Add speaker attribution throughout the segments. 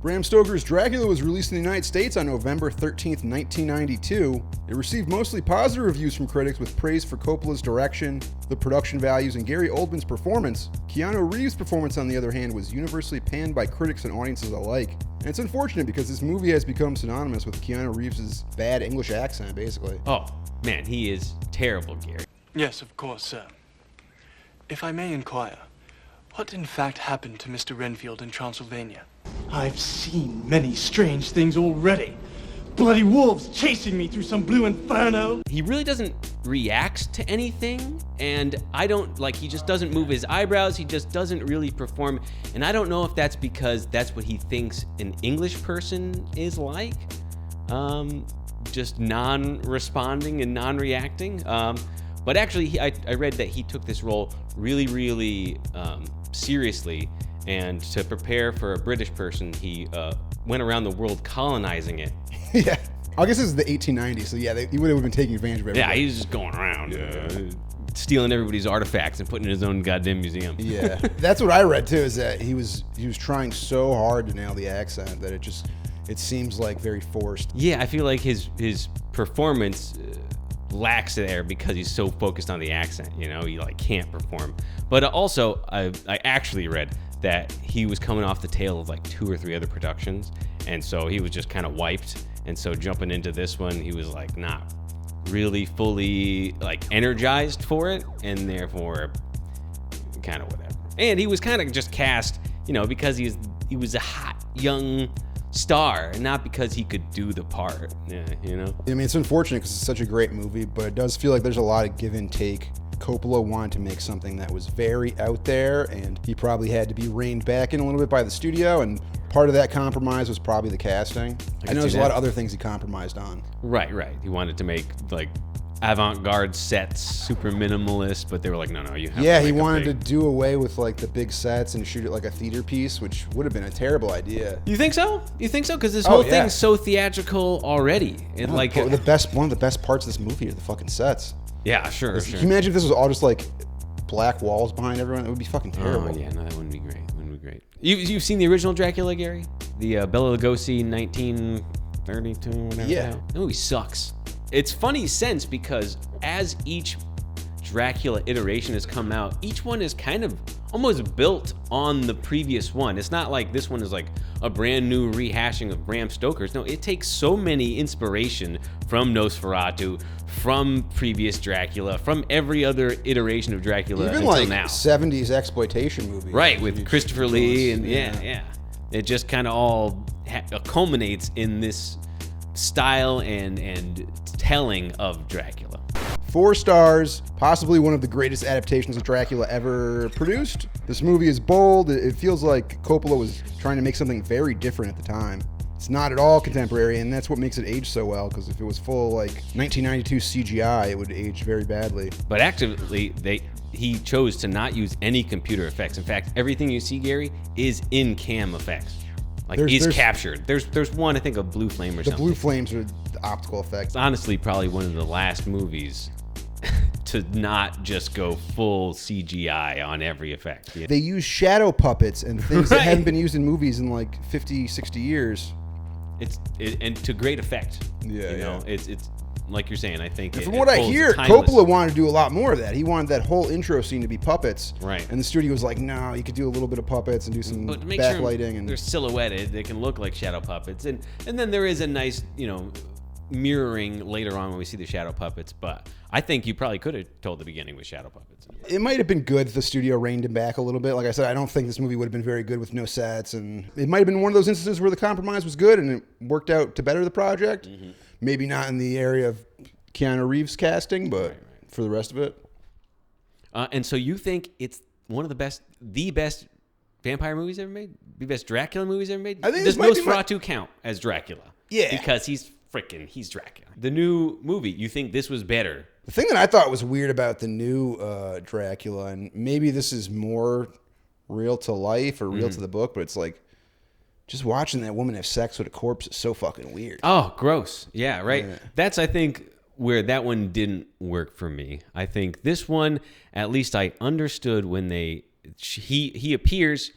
Speaker 1: Bram Stoker's Dracula was released in the United States on November 13th, 1992. It received mostly positive reviews from critics with praise for Coppola's direction, the production values, and Gary Oldman's performance. Keanu Reeves' performance, on the other hand, was universally panned by critics and audiences alike. And it's unfortunate because this movie has become synonymous with Keanu Reeves' bad English accent, basically.
Speaker 2: Oh, man, he is terrible, Gary.
Speaker 3: Yes, of course, sir. If I may inquire, what in fact happened to Mr. Renfield in Transylvania?
Speaker 4: I've seen many strange things already. Bloody wolves chasing me through some blue inferno.
Speaker 2: He really doesn't react to anything, and he just doesn't move his eyebrows, he just doesn't really perform, and I don't know if that's because that's what he thinks an English person is like, just non-responding and non-reacting, but actually I read that he took this role really, really seriously, and to prepare for a British person, he went around the world colonizing it.
Speaker 1: Yeah. I guess this is the 1890s, so yeah, he would have been taking advantage of everything.
Speaker 2: Yeah, he was just going around, stealing everybody's artifacts and putting in his own goddamn museum.
Speaker 1: Yeah, that's what I read too. Is that he was trying so hard to nail the accent that it seems like very forced.
Speaker 2: Yeah, I feel like his performance lacks there because he's so focused on the accent. You know, he can't perform. But also, I actually read that he was coming off the tail of 2 or 3 other productions, and so he was just kind of wiped. And so jumping into this one, he was not really fully energized for it, and therefore kind of whatever. And he was kind of just cast, because he was a hot young star, and not because he could do the part. Yeah,
Speaker 1: I mean, it's unfortunate because it's such a great movie, but it does feel like there's a lot of give and take. Coppola wanted to make something that was very out there, and he probably had to be reined back in a little bit by the studio, and part of that compromise was probably the casting. I know there's a lot of other things he compromised on.
Speaker 2: Right. He wanted to make avant-garde sets, super minimalist, but they were no, you have to.
Speaker 1: Yeah, he wanted to do away with the big sets and shoot it like a theater piece, which would have been a terrible idea.
Speaker 2: You think so? Because this whole thing's so theatrical already. And
Speaker 1: one of the best parts of this movie are the fucking sets.
Speaker 2: Yeah, sure.
Speaker 1: Can you imagine if this was all just black walls behind everyone? It would be fucking terrible.
Speaker 2: Oh yeah, no, that wouldn't be great. You've seen the original Dracula, Gary? The Bela Lugosi 1932, whatever.
Speaker 1: Yeah.
Speaker 2: That movie sucks. It's funny sense because as each Dracula iteration has come out, each one is kind of almost built on the previous one. It's not like this one is a brand new rehashing of Bram Stoker's. No, it takes so many inspiration from Nosferatu, from previous Dracula, from every other iteration of Dracula until now.
Speaker 1: 70s exploitation movies.
Speaker 2: Right, with Christopher Lee and yeah. It just kind of all culminates in this style and telling of Dracula.
Speaker 1: 4 stars, possibly one of the greatest adaptations of Dracula ever produced. This movie is bold. It feels like Coppola was trying to make something very different at the time. It's not at all contemporary, and that's what makes it age so well, because if it was full 1992 CGI, it would age very badly.
Speaker 2: But actively, he chose to not use any computer effects. In fact, everything you see, Gary, is in cam effects. He's captured. There's one, I think, a blue flame or something.
Speaker 1: The blue flames are the optical effects.
Speaker 2: It's honestly probably one of the last movies to not just go full CGI on every effect.
Speaker 1: They use shadow puppets and things that haven't been used in movies in 50, 60 years.
Speaker 2: And to great effect.
Speaker 1: Yeah,
Speaker 2: It's like you're saying, I think.
Speaker 1: From what I hear, Coppola wanted to do a lot more of that. He wanted that whole intro scene to be puppets.
Speaker 2: Right.
Speaker 1: And the studio was like, no, you could do a little bit of puppets and do some backlighting.
Speaker 2: And they're silhouetted. They can look like shadow puppets. And then there is a nice, mirroring later on when we see the shadow puppets. But I think you probably could have told the beginning with shadow puppets.
Speaker 1: It might have been good if the studio reined him back a little bit. Like I said, I don't think this movie would have been very good with no sets. And it might have been one of those instances where the compromise was good and it worked out to better the project. Mm-hmm. Maybe not in the area of Keanu Reeves casting, but for the rest of it.
Speaker 2: And so you think it's one of the best vampire movies ever made? The best Dracula movies ever made?
Speaker 1: I think
Speaker 2: Does Nosferatu count as Dracula?
Speaker 1: Yeah.
Speaker 2: Because he's Dracula. The new movie, you think this was better?
Speaker 1: The thing that I thought was weird about the new Dracula, and maybe this is more real to life or real to the book, but it's just watching that woman have sex with a corpse is so fucking weird.
Speaker 2: Oh, gross. Yeah, right. Yeah. That's, I think, where that one didn't work for me. I think this one, at least I understood when he appears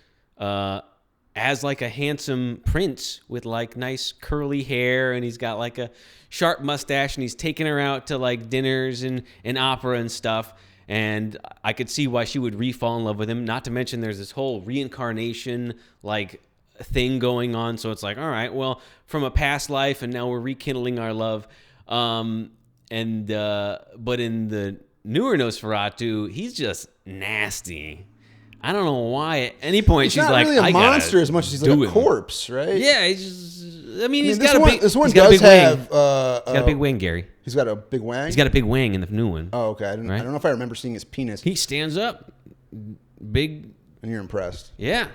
Speaker 2: as like a handsome prince with like nice curly hair, and he's got like a sharp mustache, and he's taking her out to like dinners and opera and stuff. And I could see why she would re-fall in love with him. Not to mention there's this whole reincarnation like thing going on. So it's like, all right, well, from a past life, and now we're rekindling our love. But in the newer Nosferatu, he's just nasty. I don't know why at any point she's like,
Speaker 1: really a monster as much as he's like a corpse, right?
Speaker 2: Yeah, he's
Speaker 1: this
Speaker 2: got a
Speaker 1: one,
Speaker 2: big.
Speaker 1: This one
Speaker 2: he's got
Speaker 1: does
Speaker 2: a big
Speaker 1: have.
Speaker 2: Wing. He's got a big wing, Gary.
Speaker 1: He's got a big wang.
Speaker 2: He's got a big wing in the new one.
Speaker 1: Oh, okay. I don't know if I remember seeing his penis.
Speaker 2: He stands up, big,
Speaker 1: and you're impressed.
Speaker 2: Yeah.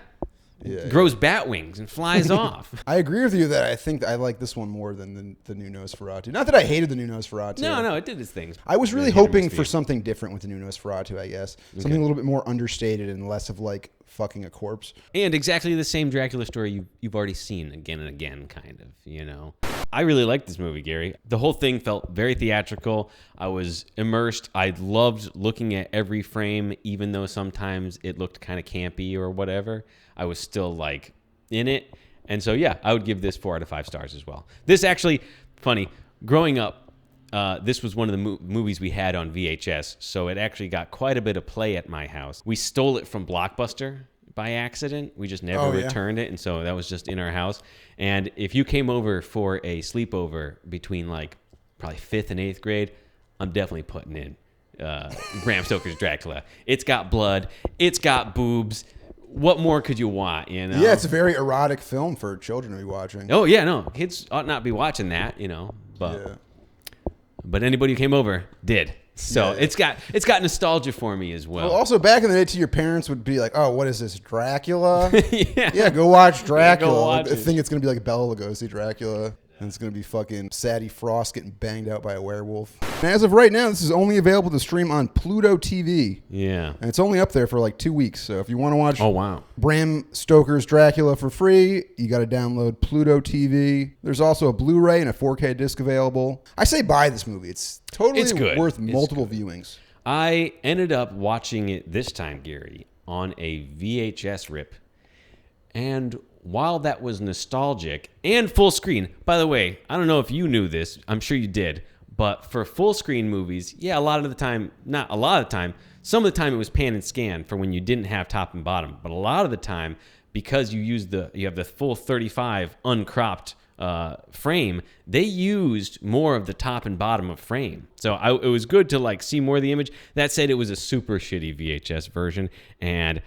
Speaker 1: Yeah,
Speaker 2: grows bat wings and flies off.
Speaker 1: I agree with you that I think I like this one more than the new Nosferatu. Not that I hated the new Nosferatu.
Speaker 2: No, it did its things.
Speaker 1: I was really hoping for something different with the new Nosferatu, I guess. Something a little bit more understated and less of like fucking a corpse.
Speaker 2: And exactly the same Dracula story you've already seen again and again, kind of, you know. I really liked this movie, Gary. The whole thing felt very theatrical. I was immersed. I loved looking at every frame, even though sometimes it looked kind of campy or whatever. I was still like in it. And so, yeah, I would give this 4 out of 5 stars as well. This actually, funny, growing up, this was one of the movies we had on VHS. So it actually got quite a bit of play at my house. We stole it from Blockbuster by accident. We just never returned it. And so that was just in our house. And if you came over for a sleepover between like probably 5th and 8th grade, I'm definitely putting in Bram Stoker's Dracula. It's got blood. It's got boobs. What more could you want, you know?
Speaker 1: Yeah, it's a very erotic film for children to be watching.
Speaker 2: Oh, yeah, no. Kids ought not be watching that, you know. But anybody who came over did. So it's got nostalgia for me as well.
Speaker 1: Well, also back in the day, too, your parents would be like, "Oh, what is this, Dracula?" Yeah, go watch Dracula.
Speaker 2: Go watch
Speaker 1: I think it's gonna be like Bela Lugosi Dracula, and it's gonna be fucking Sadie Frost getting banged out by a werewolf. And as of right now, this is only available to stream on Pluto TV.
Speaker 2: Yeah,
Speaker 1: and it's only up there for like 2 weeks. So if you want to watch,
Speaker 2: Bram
Speaker 1: Stoker's Dracula for free, you got to download Pluto TV. There's also a Blu-ray and a 4K disc available. I say buy this movie. It's totally worth multiple viewings.
Speaker 2: I ended up watching it this time, Gary, on a VHS rip. And while that was nostalgic and full screen, by the way, I don't know if you knew this. I'm sure you did. But for full screen movies, yeah, some of the time it was pan and scan for when you didn't have top and bottom. But a lot of the time, because you have the full 35 uncropped frame, they used more of the top and bottom of frame. So it was good to like see more of the image. That said, it was a super shitty VHS version, and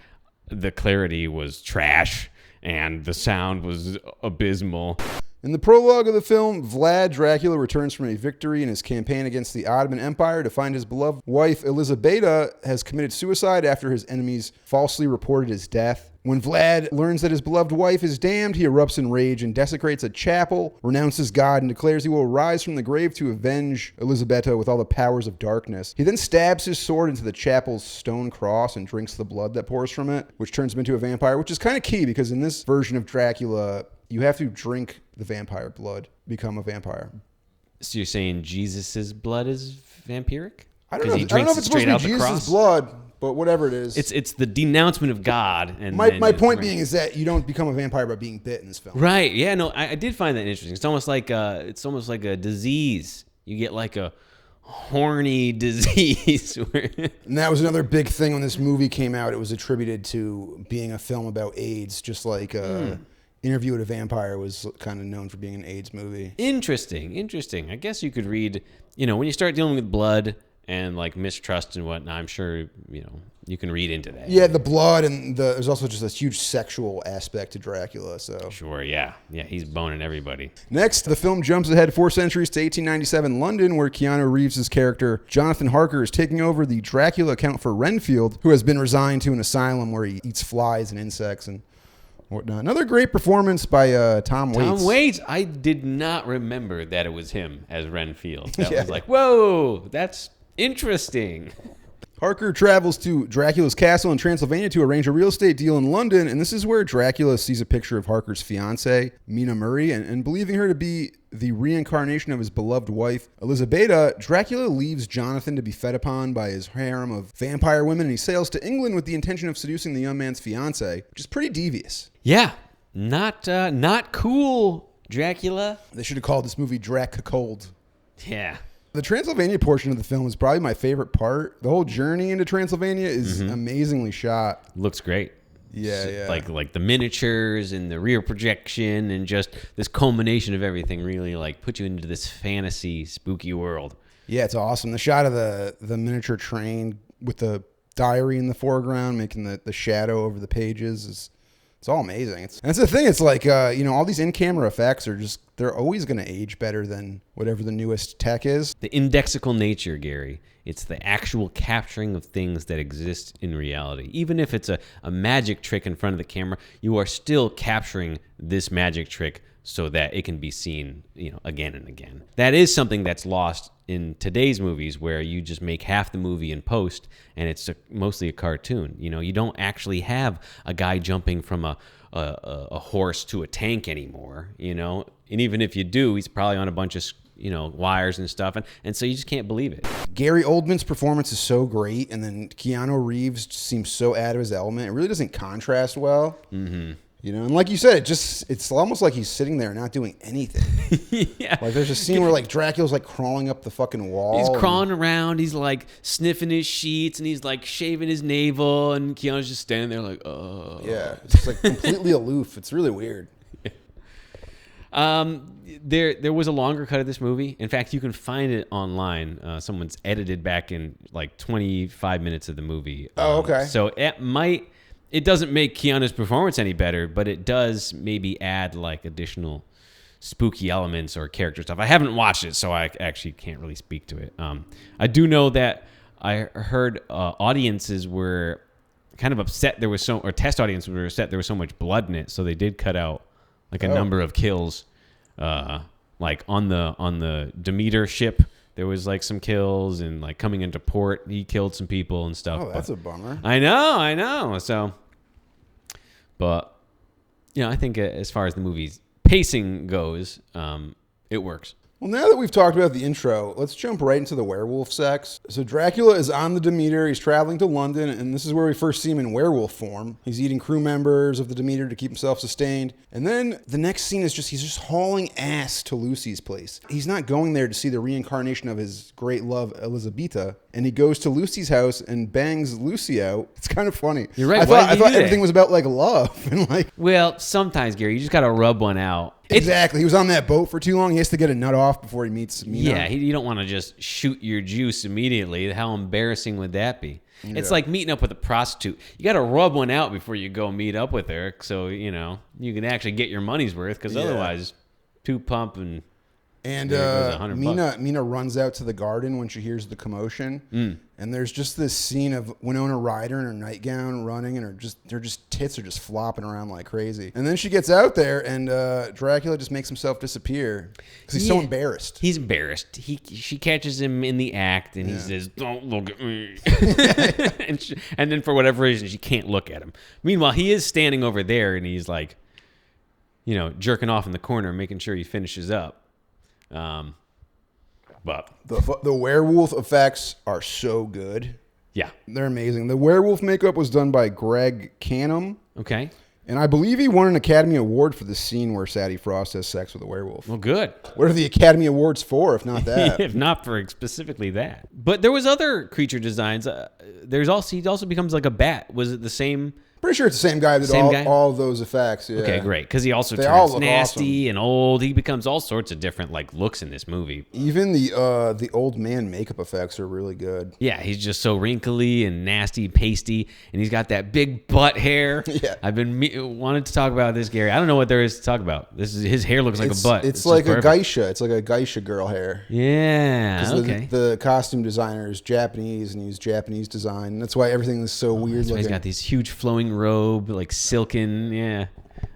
Speaker 2: the clarity was trash, and the sound was abysmal.
Speaker 1: In the prologue of the film, Vlad Dracula returns from a victory in his campaign against the Ottoman Empire to find his beloved wife Elisabetta has committed suicide after his enemies falsely reported his death. When Vlad learns that his beloved wife is damned, he erupts in rage and desecrates a chapel, renounces God, and declares he will rise from the grave to avenge Elisabetta with all the powers of darkness. He then stabs his sword into the chapel's stone cross and drinks the blood that pours from it, which turns him into a vampire, which is kind of key because in this version of Dracula, you have to drink the vampire blood, become a vampire.
Speaker 2: So you're saying Jesus' blood is vampiric?
Speaker 1: I don't know.
Speaker 2: He drinks it straight out the cross?
Speaker 1: Jesus' blood, but whatever it is.
Speaker 2: It's the denouncement of God. And
Speaker 1: my point being is that you don't become a vampire by being bit in this film.
Speaker 2: Right. Yeah. No, I did find that interesting. It's almost like a disease. You get like a horny disease.
Speaker 1: And that was another big thing when this movie came out. It was attributed to being a film about AIDS, just like Interview with a Vampire was kind of known for being an AIDS movie. Interesting.
Speaker 2: I guess you could read, when you start dealing with blood and like mistrust and whatnot, I'm sure, you can read into that.
Speaker 1: Yeah, the blood and there's also just this huge sexual aspect to Dracula. So
Speaker 2: sure, yeah, he's boning everybody.
Speaker 1: Next, the film jumps ahead 4 centuries to 1897 London, where Keanu Reeves' character Jonathan Harker is taking over the Dracula account for Renfield, who has been resigned to an asylum where he eats flies and insects and whatnot. Another great performance by Tom Waits.
Speaker 2: Tom Waits, I did not remember that it was him as Renfield. That was like, whoa, that's interesting.
Speaker 1: Harker travels to Dracula's castle in Transylvania to arrange a real estate deal in London, and this is where Dracula sees a picture of Harker's fiancée, Mina Murray, and believing her to be the reincarnation of his beloved wife, Elisabetta, Dracula leaves Jonathan to be fed upon by his harem of vampire women, and he sails to England with the intention of seducing the young man's fiancée, which is pretty devious.
Speaker 2: Yeah. Not cool, Dracula.
Speaker 1: They should have called this movie Drac Cold.
Speaker 2: Yeah.
Speaker 1: The Transylvania portion of the film is probably my favorite part. The whole journey into Transylvania is amazingly shot.
Speaker 2: Looks great.
Speaker 1: Yeah.
Speaker 2: Like the miniatures and the rear projection and just this culmination of everything really like put you into this fantasy spooky world.
Speaker 1: Yeah, it's awesome. The shot of the miniature train with the diary in the foreground, making the shadow over the pages it's all amazing. That's the thing. It's like, all these in-camera effects they're always going to age better than whatever the newest tech is.
Speaker 2: The indexical nature, Gary. It's the actual capturing of things that exist in reality. Even if it's a magic trick in front of the camera, you are still capturing this magic trick so that it can be seen, again and again. That is something that's lost in today's movies where you just make half the movie in post and it's mostly a cartoon. You don't actually have a guy jumping from a horse to a tank anymore, And even if you do, he's probably on a bunch of wires and stuff, and so you just can't believe it.
Speaker 1: Gary Oldman's performance is so great, and then Keanu Reeves seems so out of his element. It really doesn't contrast well. Mm-hmm. And like you said, it's almost like he's sitting there not doing anything.
Speaker 2: Yeah.
Speaker 1: Like there's a scene where like Dracula's like crawling up the fucking wall.
Speaker 2: He's crawling around. He's like sniffing his sheets and he's like shaving his navel, and Keanu's just standing there like, oh.
Speaker 1: Yeah, it's just like completely aloof. It's really weird.
Speaker 2: There was a longer cut of this movie. In fact, you can find it online. Someone's edited back in like 25 minutes of the movie.
Speaker 1: Oh, okay.
Speaker 2: So it doesn't make Keanu's performance any better, but it does maybe add like additional spooky elements or character stuff. I haven't watched it, so I actually can't really speak to it. I do know that I heard audiences were kind of upset test audiences were upset there was so much blood in it, so they did cut out like a number of kills. Like on the Demeter ship, there was like some kills, and like coming into port, he killed some people and stuff.
Speaker 1: Oh, that's a bummer.
Speaker 2: I know. So, but I think as far as the movie's pacing goes, it works.
Speaker 1: Well, now that we've talked about the intro, let's jump right into the werewolf sex. So Dracula is on the Demeter. He's traveling to London, and this is where we first see him in werewolf form. He's eating crew members of the Demeter to keep himself sustained. And then the next scene is he's just hauling ass to Lucy's place. He's not going there to see the reincarnation of his great love, Elizabeta, and he goes to Lucy's house and bangs Lucy out. It's kind of funny.
Speaker 2: You're right.
Speaker 1: I thought everything was about like love and like.
Speaker 2: Well, sometimes, Gary, you just got to rub one out.
Speaker 1: Exactly. He was on that boat for too long. He has to get a nut off before he meets Mina.
Speaker 2: Yeah, you don't want to just shoot your juice immediately. How embarrassing would that be? Yeah. It's like meeting up with a prostitute. You got to rub one out before you go meet up with her, so you can actually get your money's worth. Because otherwise, two pump and
Speaker 1: Mina runs out to the garden when she hears the commotion, and there's just this scene of Winona Ryder in her nightgown running, and her tits are just flopping around like crazy. And then she gets out there, and Dracula just makes himself disappear because he's so embarrassed.
Speaker 2: He's embarrassed. She catches him in the act, and he says, "Don't look at me." and then for whatever reason, she can't look at him. Meanwhile, he is standing over there, and he's like, jerking off in the corner, making sure he finishes up. But
Speaker 1: the werewolf effects are so good.
Speaker 2: Yeah,
Speaker 1: they're amazing. The werewolf makeup was done by Greg Canham.
Speaker 2: Okay.
Speaker 1: And I believe he won an Academy Award for the scene where Sadie Frost has sex with a werewolf.
Speaker 2: Well, good.
Speaker 1: What are the Academy Awards for, if not that?
Speaker 2: If not for specifically that. But there was other creature designs. He also becomes like a bat. Was it the same?
Speaker 1: Pretty sure it's the same guy that did all of those effects. Yeah.
Speaker 2: Okay, great. Because he also turns nasty and old. He becomes all sorts of different looks in this movie.
Speaker 1: Even the old man makeup effects are really good.
Speaker 2: Yeah, he's just so wrinkly and nasty, pasty, and he's got that big butt hair.
Speaker 1: Yeah,
Speaker 2: I've been wanted to talk about this, Gary. I don't know what there is to talk about. His hair looks like a butt.
Speaker 1: It's like a geisha. It's like a geisha girl hair.
Speaker 2: Yeah. Okay.
Speaker 1: The costume designer is Japanese and he used Japanese design. That's why everything is so weird looking.
Speaker 2: He's got these huge flowing robe, like silken. Yeah.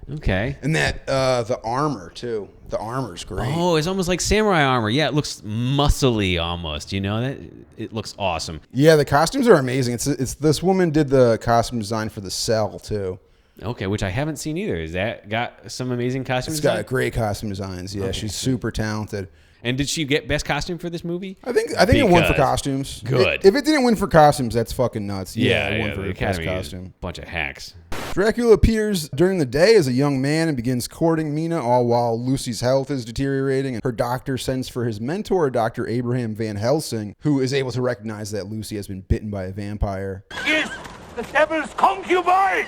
Speaker 2: Okay.
Speaker 1: And the armor too. The armor's great.
Speaker 2: Oh, it's almost like samurai armor. Yeah, it looks muscly almost. It looks awesome.
Speaker 1: Yeah, the costumes are amazing. It's this woman did the costume design for The Cell too.
Speaker 2: Okay, which I haven't seen either. Is that got some amazing costume
Speaker 1: design?
Speaker 2: It's
Speaker 1: got great costume designs. Yeah, she's super talented.
Speaker 2: And did she get best costume for this movie?
Speaker 1: I think it won for costumes.
Speaker 2: Good.
Speaker 1: If it didn't win for costumes, that's fucking nuts.
Speaker 2: Yeah,
Speaker 1: it won for
Speaker 2: the
Speaker 1: best
Speaker 2: Academy
Speaker 1: costume.
Speaker 2: Bunch of hacks.
Speaker 1: Dracula appears during the day as a young man and begins courting Mina, all while Lucy's health is deteriorating. And her doctor sends for his mentor, Dr. Abraham Van Helsing, who is able to recognize that Lucy has been bitten by a vampire.
Speaker 5: Is the devil's concubine!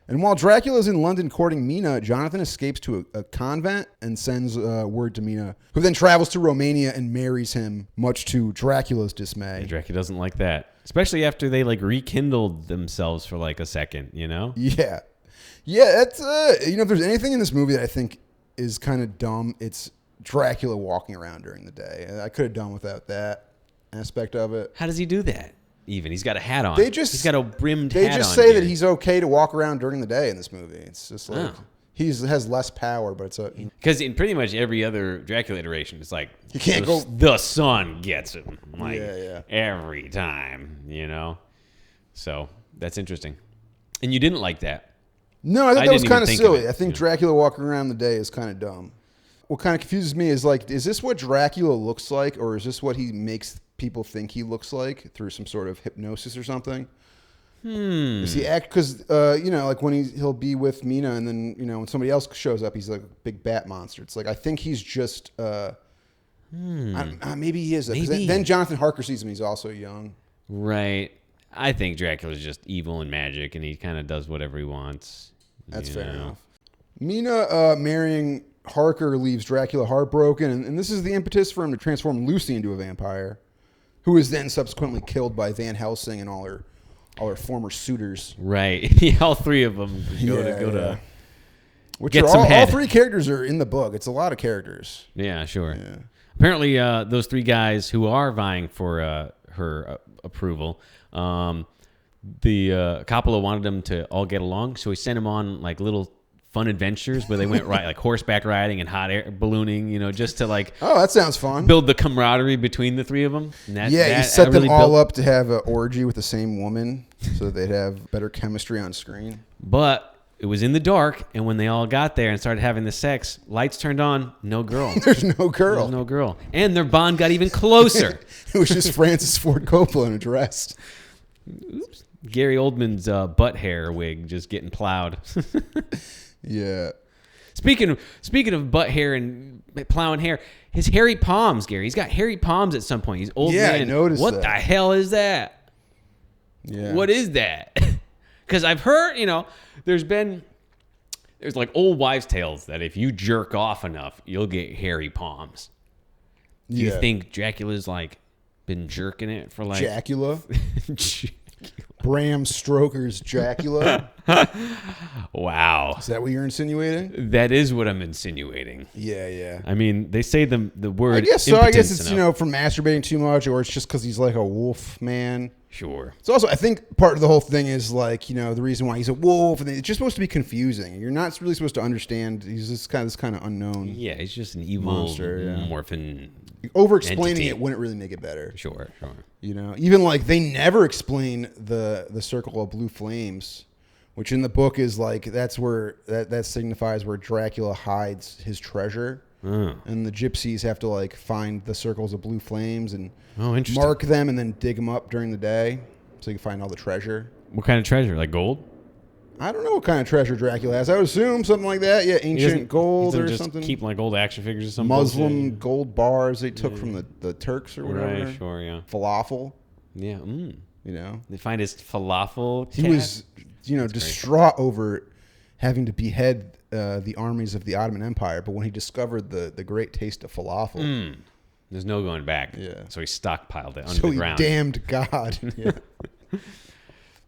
Speaker 1: And while Dracula is in London courting Mina, Jonathan escapes to a convent and sends word to Mina, who then travels to Romania and marries him, much to Dracula's dismay.
Speaker 2: Dracula doesn't like that, especially after they like rekindled themselves for like a second, you know?
Speaker 1: Yeah. That's if there's anything in this movie that I think is kind of dumb, it's Dracula walking around during the day. I could have done without that aspect of it.
Speaker 2: How does he do that? Even he's got a hat on. He's got a brimmed hat on.
Speaker 1: They just say that he's okay to walk around during the day in this movie. It's just like he has less power, but it's
Speaker 2: because in pretty much every other Dracula iteration, it's like
Speaker 1: you can't go.
Speaker 2: The sun gets him like
Speaker 1: yeah.
Speaker 2: every time, you know. So that's interesting. And you didn't like that?
Speaker 1: No, I thought that was kind of silly. I
Speaker 2: yeah.
Speaker 1: think Dracula walking around the day is kind of dumb. What kind of confuses me is like, is this what Dracula looks like, or is this what he makes people think he looks like through some sort of hypnosis or something? Does he act because like when he'll be with Mina and then when somebody else shows up he's like a big bat monster. It's like I think he's just maybe he is.
Speaker 2: Maybe.
Speaker 1: Then Jonathan Harker sees him. He's also young.
Speaker 2: Right. I think Dracula's just evil and magic, and he kind of does whatever he wants.
Speaker 1: That's fair enough. Mina marrying Harker leaves Dracula heartbroken, and this is the impetus for him to transform Lucy into a vampire, who is then subsequently killed by Van Helsing and all her former suitors.
Speaker 2: Right. All three of them go to
Speaker 1: which
Speaker 2: get
Speaker 1: are
Speaker 2: some head.
Speaker 1: All three characters are in the book. It's a lot of characters.
Speaker 2: Yeah, sure.
Speaker 1: Yeah.
Speaker 2: Apparently, those three guys who are vying for her approval, the Coppola wanted them to all get along, so he sent them on like little fun adventures where they went like horseback riding and hot air ballooning, just to like
Speaker 1: that sounds fun.
Speaker 2: Build the camaraderie between the three of them.
Speaker 1: You set them all up to have an orgy with the same woman so that they'd have better chemistry on screen.
Speaker 2: But it was in the dark, and when they all got there and started having the sex, lights turned on, no girl.
Speaker 1: There's no girl.
Speaker 2: There's no girl. And their bond got even closer.
Speaker 1: It was just Francis Ford Coppola in a dress.
Speaker 2: Oops. Gary Oldman's butt hair wig just getting plowed.
Speaker 1: Yeah.
Speaker 2: Speaking of butt hair and plowing hair, his hairy palms, Gary. He's got hairy palms at some point. He's old man.
Speaker 1: Yeah, I noticed
Speaker 2: what
Speaker 1: that.
Speaker 2: the hell is that?
Speaker 1: Yeah.
Speaker 2: What is that? Because I've heard, there's like old wives' tales that if you jerk off enough, you'll get hairy palms. Do you think Dracula's like been jerking it for like
Speaker 1: Dracula? Bram Stoker's Dracula?
Speaker 2: Wow.
Speaker 1: Is that what you're insinuating?
Speaker 2: That is what I'm insinuating.
Speaker 1: Yeah.
Speaker 2: I mean, they say the word.
Speaker 1: I guess so. I guess it's
Speaker 2: enough.
Speaker 1: from masturbating too much, or it's just because he's like a wolf man.
Speaker 2: Sure.
Speaker 1: It's also, I think part of the whole thing is like, the reason why he's a wolf, and it's just supposed to be confusing. You're not really supposed to understand. He's this kind of unknown.
Speaker 2: Yeah, he's just an evil
Speaker 1: monster,
Speaker 2: morphin.
Speaker 1: Over-explaining it wouldn't really make it better.
Speaker 2: Sure.
Speaker 1: Even like they never explain the circle of blue flames, which in the book is like that's where that signifies where Dracula hides his treasure. And the gypsies have to like find the circles of blue flames and mark them and then dig them up during the day so you can find all the treasure.
Speaker 2: What kind of treasure? Like gold?
Speaker 1: I don't know what kind of treasure Dracula has. I would assume something like that. Yeah, ancient gold or
Speaker 2: just
Speaker 1: something.
Speaker 2: Keep like old action figures or something.
Speaker 1: Muslim gold bars they took from the Turks or whatever.
Speaker 2: Right, sure, yeah.
Speaker 1: Falafel.
Speaker 2: Yeah.
Speaker 1: They
Speaker 2: find his falafel.
Speaker 1: He was, distraught over having to behead the armies of the Ottoman Empire, but when he discovered the great taste of falafel,
Speaker 2: there's no going back.
Speaker 1: Yeah.
Speaker 2: So he stockpiled it under the ground.
Speaker 1: So he damned God. Yeah.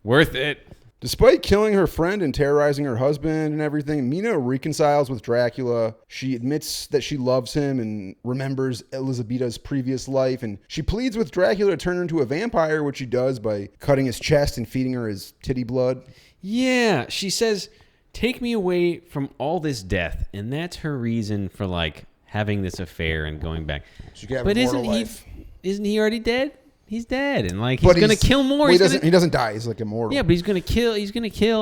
Speaker 2: Worth it.
Speaker 1: Despite killing her friend and terrorizing her husband and everything, Mina reconciles with Dracula. She admits that she loves him and remembers Elizabeta's previous life, and she pleads with Dracula to turn her into a vampire, which he does by cutting his chest and feeding her his titty blood.
Speaker 2: Yeah, she says, take me away from all this death, and that's her reason for like having this affair and going back.
Speaker 1: But isn't
Speaker 2: he already dead? He's dead, and like he's gonna kill more.
Speaker 1: Well, he doesn't die. He's like immortal.
Speaker 2: Yeah, but he's gonna kill.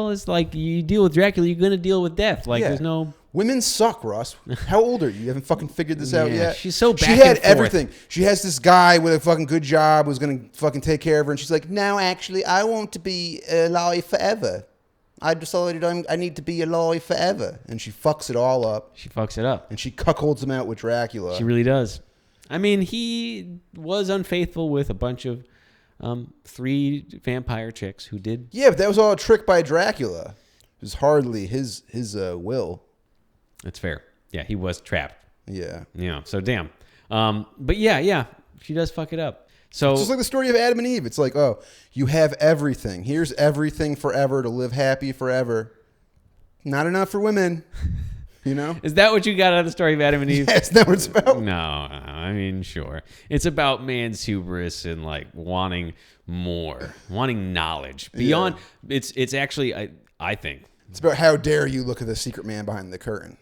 Speaker 2: It's like you deal with Dracula, you're gonna deal with death. Like there's no.
Speaker 1: Women suck, Russ. How old are you? You haven't fucking figured this out yet.
Speaker 2: She's so back
Speaker 1: She had everything. She has this guy with a fucking good job who's gonna fucking take care of her, and she's like, "No, actually, I want to be alive forever." I decided I need to be alive forever. And she fucks it all up.
Speaker 2: She fucks it up.
Speaker 1: And she cuckolds him out with Dracula.
Speaker 2: She really does. I mean, he was unfaithful with a bunch of 3 vampire chicks who did.
Speaker 1: Yeah, but that was all a trick by Dracula. It was hardly his will.
Speaker 2: That's fair. Yeah, he was trapped.
Speaker 1: Yeah.
Speaker 2: Yeah, so damn. But yeah, she does fuck it up. So
Speaker 1: it's just like the story of Adam and Eve. It's like, oh, you have everything. Here's everything forever to live happy forever. Not enough for women. You know?
Speaker 2: Is that what you got out of the story of Adam and Eve?
Speaker 1: Yeah, isn't that what it's about?
Speaker 2: No, I mean, sure. It's about man's hubris and like wanting more, wanting knowledge beyond. Yeah. It's actually, I think.
Speaker 1: It's about how dare you look at the secret man behind the curtain.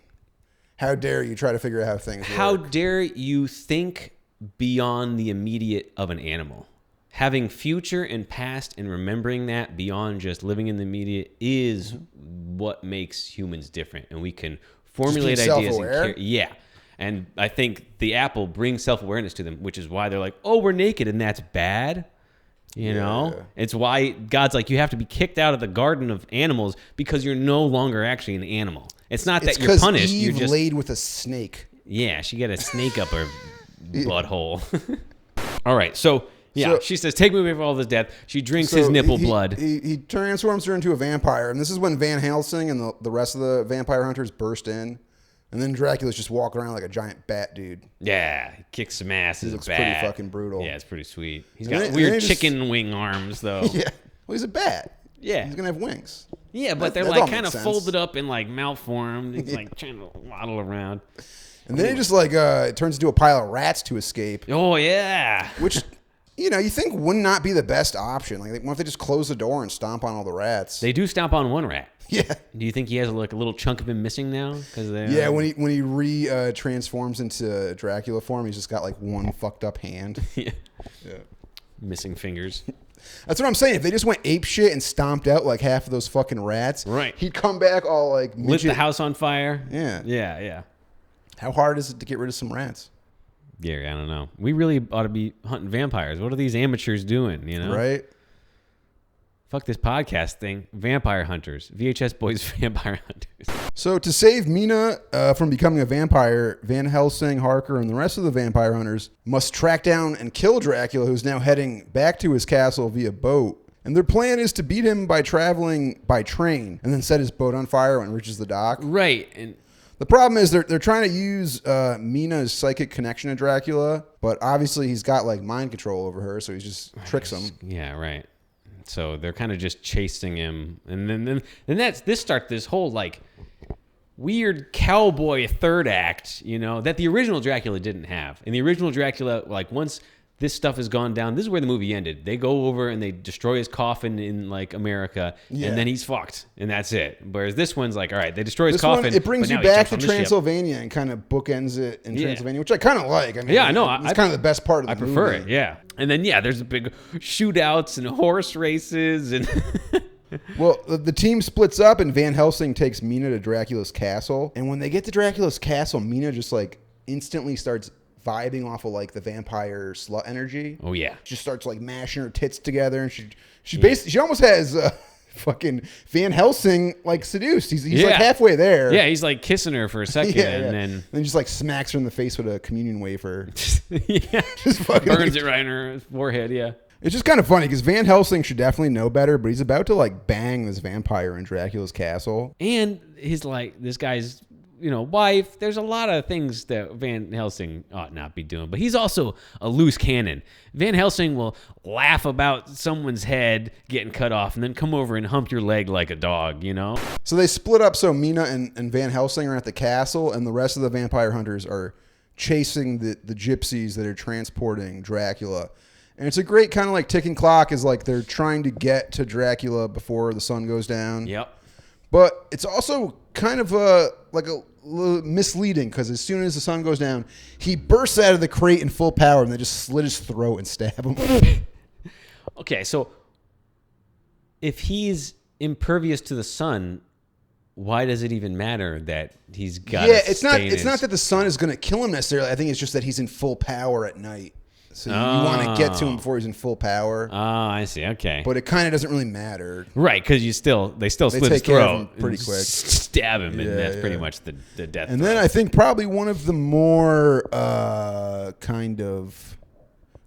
Speaker 1: How dare you try to figure out how things work.
Speaker 2: How dare you think beyond the immediate of an animal. Having future and past and remembering that beyond just living in the immediate is what makes humans different. And we can formulate ideas. Yeah. And I think the apple brings self-awareness to them, which is why they're like, oh, we're naked and that's bad. You know? It's why God's like, you have to be kicked out of the garden of animals because you're no longer actually an animal. It's not that you're punished.
Speaker 1: Eve
Speaker 2: you're just
Speaker 1: laid with a snake.
Speaker 2: Yeah, she got a snake up her butthole. All right, so she says, take me away from all this death. She drinks his nipple blood.
Speaker 1: He transforms her into a vampire, and this is when Van Helsing and the rest of the vampire hunters burst in, and then Dracula's just walking around like a giant bat dude.
Speaker 2: Yeah, he kicks some ass. He
Speaker 1: looks pretty fucking brutal.
Speaker 2: Yeah, it's pretty sweet. He's got weird chicken wing arms, though.
Speaker 1: Yeah, well, he's a bat.
Speaker 2: Yeah.
Speaker 1: He's going to have wings.
Speaker 2: Yeah, but they're like kind of folded up and like malformed. He's like trying to waddle around.
Speaker 1: And then he just like it turns into a pile of rats to escape.
Speaker 2: Oh yeah.
Speaker 1: Which, you know, you think would not be the best option. Like, what if they just close the door and stomp on all the rats?
Speaker 2: They do stomp on one rat.
Speaker 1: Yeah.
Speaker 2: Do you think he has like a little chunk of him missing now? Because
Speaker 1: when he transforms into Dracula form, he's just got like one fucked up hand.
Speaker 2: Yeah. Missing fingers.
Speaker 1: That's what I'm saying. If they just went ape shit and stomped out like half of those fucking rats,
Speaker 2: right?
Speaker 1: He'd come back all like
Speaker 2: lit the house on fire.
Speaker 1: Yeah. How hard is it to get rid of some rats?
Speaker 2: Yeah, I don't know. We really ought to be hunting vampires. What are these amateurs doing? You know,
Speaker 1: right?
Speaker 2: Fuck this podcast thing. Vampire hunters. VHS boys, vampire hunters.
Speaker 1: So to save Mina from becoming a vampire, Van Helsing, Harker, and the rest of the vampire hunters must track down and kill Dracula, who's now heading back to his castle via boat. And their plan is to beat him by traveling by train and then set his boat on fire when it reaches the dock.
Speaker 2: Right. And
Speaker 1: the problem is they're trying to use Mina's psychic connection to Dracula, but obviously he's got like mind control over her, so he just tricks him.
Speaker 2: Yeah, right. So they're kind of just chasing him, and then this starts this whole like weird cowboy third act, you know, that the original Dracula didn't have. In the original Dracula, like once this stuff has gone down, this is where the movie ended. They go over and they destroy his coffin in like America, and then he's fucked, and that's it. Whereas this one's like, all right, they destroy his coffin.
Speaker 1: It brings you back to Transylvania and kind of bookends it in Transylvania, which I kind of like. I mean, I know. It's kind of the best part of the movie.
Speaker 2: I prefer it, yeah. And then, there's a big shootouts and horse races. And
Speaker 1: well, the team splits up, and Van Helsing takes Mina to Dracula's castle. And when they get to Dracula's castle, Mina just like instantly starts vibing off of like the vampire slut energy.
Speaker 2: Oh yeah,
Speaker 1: just starts like mashing her tits together, and she basically she almost has fucking Van Helsing like seduced. He's like halfway there.
Speaker 2: Yeah, he's like kissing her for a second, and then
Speaker 1: just like smacks her in the face with a communion wafer.
Speaker 2: Just fucking burns it right in her forehead. Yeah.
Speaker 1: It's just kind of funny because Van Helsing should definitely know better, but he's about to like bang this vampire in Dracula's castle,
Speaker 2: and he's like this guy's wife. There's a lot of things that Van Helsing ought not be doing, but he's also a loose cannon. Van Helsing will laugh about someone's head getting cut off and then come over and hump your leg like a dog,
Speaker 1: So they split up, so Mina and Van Helsing are at the castle, and the rest of the vampire hunters are chasing the gypsies that are transporting Dracula. And it's a great kind of like ticking clock, is like they're trying to get to Dracula before the sun goes down.
Speaker 2: Yep.
Speaker 1: But it's also kind of like a little misleading, because as soon as the sun goes down, he bursts out of the crate in full power, and they just slit his throat and stab him.
Speaker 2: Okay, so if he's impervious to the sun, why does it even matter that he's got?
Speaker 1: Yeah, it's not that the sun is going to kill him necessarily. I think it's just that he's in full power at night. So you want to get to him before he's in full power.
Speaker 2: Oh, I see. Okay.
Speaker 1: But it kind of doesn't really matter.
Speaker 2: Right, because they still slit his
Speaker 1: take care of
Speaker 2: throat
Speaker 1: him pretty quick.
Speaker 2: Stab him, and that's pretty much the death.
Speaker 1: And then I think probably one of the more kind of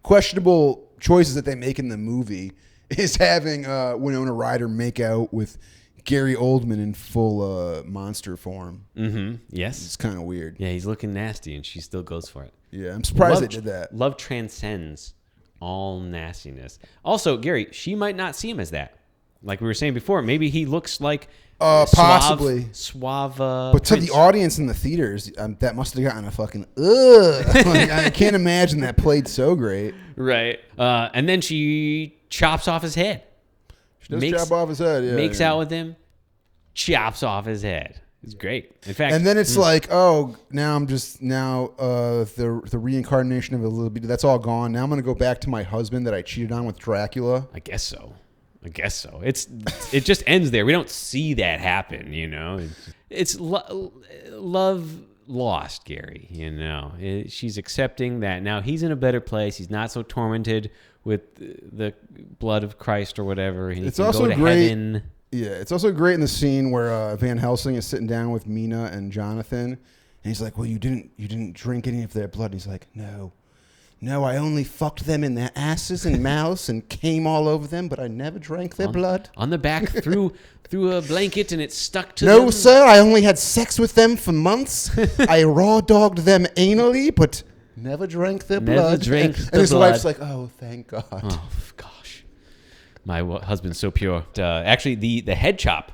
Speaker 1: questionable choices that they make in the movie is having Winona Ryder make out with Gary Oldman in full monster form.
Speaker 2: Mm-hmm. Yes.
Speaker 1: It's kind of weird.
Speaker 2: Yeah, he's looking nasty, and she still goes for it.
Speaker 1: Yeah, I'm surprised they did that.
Speaker 2: Love transcends all nastiness. Also, Gary, she might not see him as that. Like we were saying before, maybe he looks like
Speaker 1: possibly
Speaker 2: suave.
Speaker 1: But to the audience in the theaters, that must have gotten a fucking ugh. Like, I can't imagine that played so great.
Speaker 2: Right. And then she chops off his head.
Speaker 1: She does chop off his head. Yeah,
Speaker 2: makes out with him, chops off his head. It's great. In fact,
Speaker 1: and then it's like, oh, now the reincarnation of a little bit, that's all gone. Now I'm gonna go back to my husband that I cheated on with Dracula.
Speaker 2: I guess so. It just ends there. We don't see that happen. You know, it's love lost, Gary. You know, she's accepting that now he's in a better place. He's not so tormented with the blood of Christ or whatever. He
Speaker 1: it's
Speaker 2: can
Speaker 1: also
Speaker 2: go to
Speaker 1: great.
Speaker 2: Heaven.
Speaker 1: Yeah, it's also great in the scene where Van Helsing is sitting down with Mina and Jonathan, and he's like, "Well, you didn't drink any of their blood." And he's like, "No, I only fucked them in their asses and mouths and came all over them, but I never drank their blood."
Speaker 2: On the back through a blanket, and it stuck to
Speaker 1: No,
Speaker 2: them.
Speaker 1: sir, I only had sex with them for months. I raw dogged them anally, but never drank their blood.
Speaker 2: Drank
Speaker 1: and
Speaker 2: the
Speaker 1: his
Speaker 2: blood.
Speaker 1: wife's like, "Oh, thank God."
Speaker 2: Oh gosh, my husband's so pure. Actually, the head chop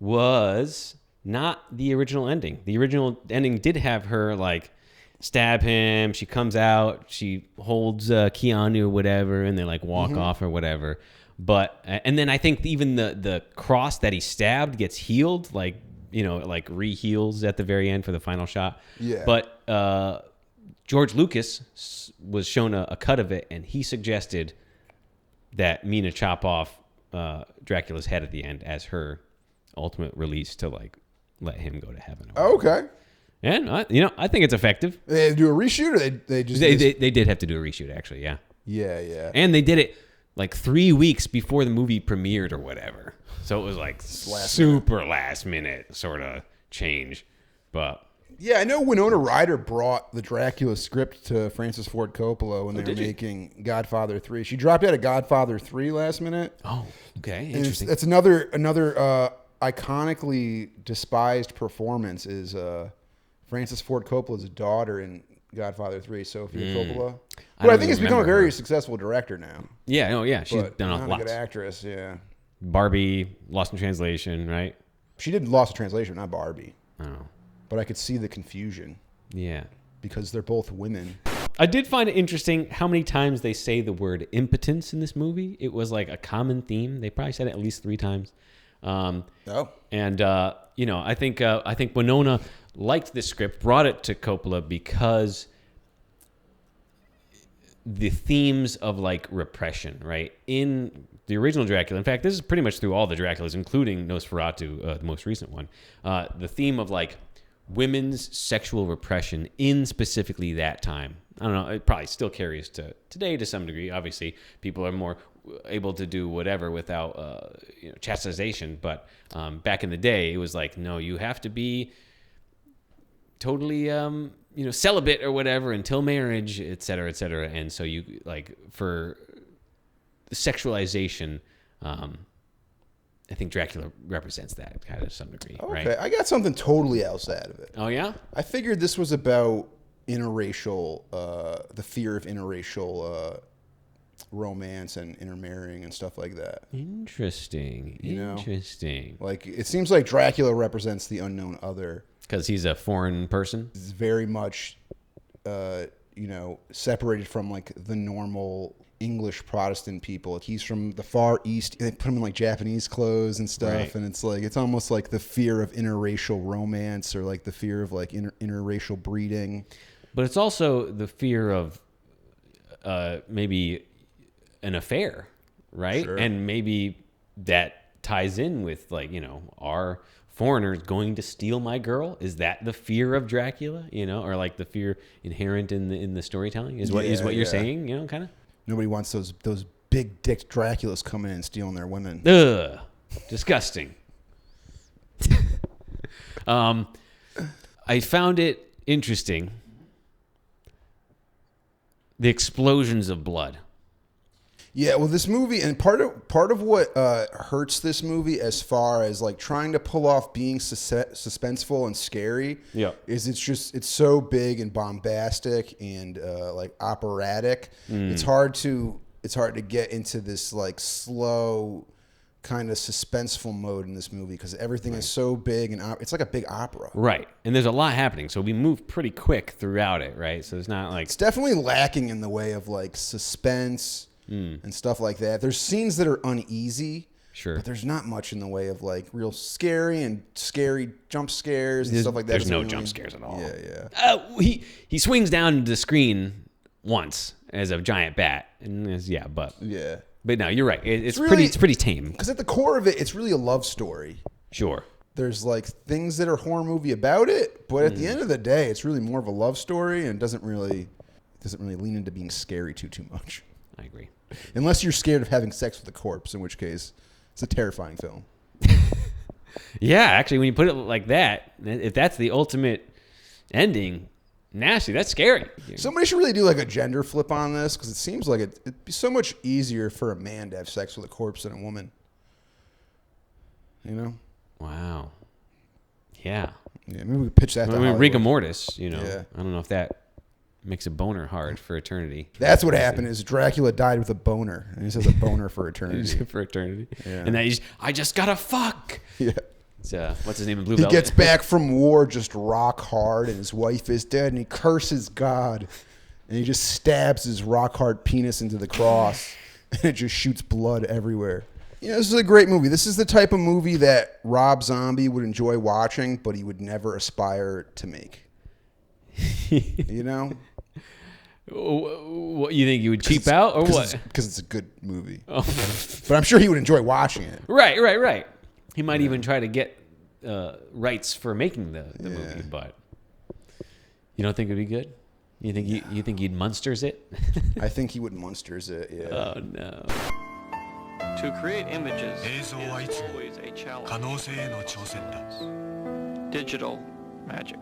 Speaker 2: was not the original ending. The original ending did have her like stab him. She comes out. She holds Keanu or whatever, and they like walk off or whatever. But and then I think even the cross that he stabbed gets healed, like like re-heals at the very end for the final shot.
Speaker 1: Yeah.
Speaker 2: But George Lucas was shown a cut of it, and he suggested that Mina chop off Dracula's head at the end as her ultimate release to like let him go to heaven.
Speaker 1: Okay.
Speaker 2: And I think it's effective.
Speaker 1: They do a reshoot, or they just
Speaker 2: They did have to do a reshoot, actually. Yeah.
Speaker 1: Yeah.
Speaker 2: And they did it like 3 weeks before the movie premiered or whatever. So it was like super last minute sort of change. But
Speaker 1: yeah, I know Winona Ryder brought the Dracula script to Francis Ford Coppola when they were making Godfather 3. She dropped out of Godfather 3 last minute.
Speaker 2: Oh, okay,
Speaker 1: And
Speaker 2: interesting.
Speaker 1: that's another iconically despised performance is Francis Ford Coppola's daughter in Godfather 3, Sofia Coppola. Who I think has become a very successful director now.
Speaker 2: Yeah, she's
Speaker 1: But
Speaker 2: done a
Speaker 1: not
Speaker 2: lot.
Speaker 1: a good actress, yeah.
Speaker 2: Barbie, Lost in Translation, right?
Speaker 1: She did Lost in Translation, not Barbie.
Speaker 2: Oh,
Speaker 1: But I could see the confusion
Speaker 2: yeah.
Speaker 1: because they're both women.
Speaker 2: I did find it interesting how many times they say the word impotence in this movie. It was like a common theme. They probably said it at least 3 times. And I think Winona liked this script, brought it to Coppola because the themes of like repression, right? In the original Dracula, in fact, this is pretty much through all the Draculas, including Nosferatu, the most recent one. The theme of like women's sexual repression in specifically that time. I don't know. It probably still carries to today to some degree. Obviously, people are more able to do whatever without chastisation. But back in the day, it was like, no, you have to be totally celibate or whatever until marriage, et cetera, et cetera. And so you like for sexualization. I think Dracula represents that kind of to some degree,
Speaker 1: Okay,
Speaker 2: right?
Speaker 1: I got something totally else out of it.
Speaker 2: Oh yeah.
Speaker 1: I figured this was about interracial, the fear of interracial romance and intermarrying and stuff like that.
Speaker 2: Interesting. Interesting.
Speaker 1: Like, it seems like Dracula represents the unknown other.
Speaker 2: Because he's a foreign person?
Speaker 1: It's very much, separated from, like, the normal English Protestant people. He's from the Far East. They put him in, like, Japanese clothes and stuff.
Speaker 2: Right.
Speaker 1: And it's, like, it's almost like the fear of interracial romance or, like, the fear of, like, interracial breeding.
Speaker 2: But it's also the fear of maybe an affair, right?
Speaker 1: Sure.
Speaker 2: And maybe that ties in with like, are foreigners going to steal my girl? Is that the fear of Dracula, or like the fear inherent in the storytelling is what you're saying, kind of?
Speaker 1: Nobody wants those big dick Draculas coming in and stealing their women.
Speaker 2: Ugh, disgusting. I found it interesting. The explosions of blood.
Speaker 1: Yeah, well, this movie, and part of what hurts this movie as far as like trying to pull off being suspenseful and scary, is it's so big and bombastic and like operatic. It's hard to get into this like slow kind of suspenseful mode in this movie because everything is so big and it's like a big opera.
Speaker 2: Right, and there's a lot happening, so we move pretty quick throughout it, right? So it's not like
Speaker 1: it's definitely lacking in the way of like suspense. And stuff like that. There's scenes that are uneasy,
Speaker 2: sure,
Speaker 1: but there's not much in the way of like real scary jump scares and stuff like that.
Speaker 2: There's no jump scares at all.
Speaker 1: Yeah.
Speaker 2: He swings down the screen once as a giant bat, and but no, you're right. It's pretty tame.
Speaker 1: Because at the core of it, it's really a love story.
Speaker 2: Sure.
Speaker 1: There's like things that are horror movie about it, but at the end of the day, it's really more of a love story and doesn't really lean into being scary too much.
Speaker 2: I agree.
Speaker 1: Unless you're scared of having sex with a corpse, in which case it's a terrifying film.
Speaker 2: Yeah, actually, when you put it like that, if that's the ultimate ending, nasty, that's scary.
Speaker 1: Somebody should really do like a gender flip on this because it seems like it'd be so much easier for a man to have sex with a corpse than a woman.
Speaker 2: Wow. Yeah.
Speaker 1: Yeah, maybe we could pitch that to Hollywood.
Speaker 2: rigor mortis,
Speaker 1: Yeah.
Speaker 2: I don't know if that makes a boner hard for eternity.
Speaker 1: That's what happened is Dracula died with a boner. And he says a boner for eternity.
Speaker 2: For eternity.
Speaker 1: Yeah.
Speaker 2: And then I just gotta fuck.
Speaker 1: Yeah.
Speaker 2: It's, what's his name in Blue
Speaker 1: He
Speaker 2: Velvet?
Speaker 1: gets back from war just rock hard and his wife is dead and he curses God. And he just stabs his rock hard penis into the cross and it just shoots blood everywhere. This is a great movie. This is the type of movie that Rob Zombie would enjoy watching, but he would never aspire to make.
Speaker 2: What, you think you would cheap out or what?
Speaker 1: Because it's a good movie.
Speaker 2: Oh.
Speaker 1: But I'm sure he would enjoy watching it.
Speaker 2: Right. He might even try to get rights for making the movie, but you don't think it'd be good? You think you'd Munsters it?
Speaker 1: I think he would Munsters it. Yeah.
Speaker 2: Oh no.
Speaker 3: To create images is always a challenge. Digital magic.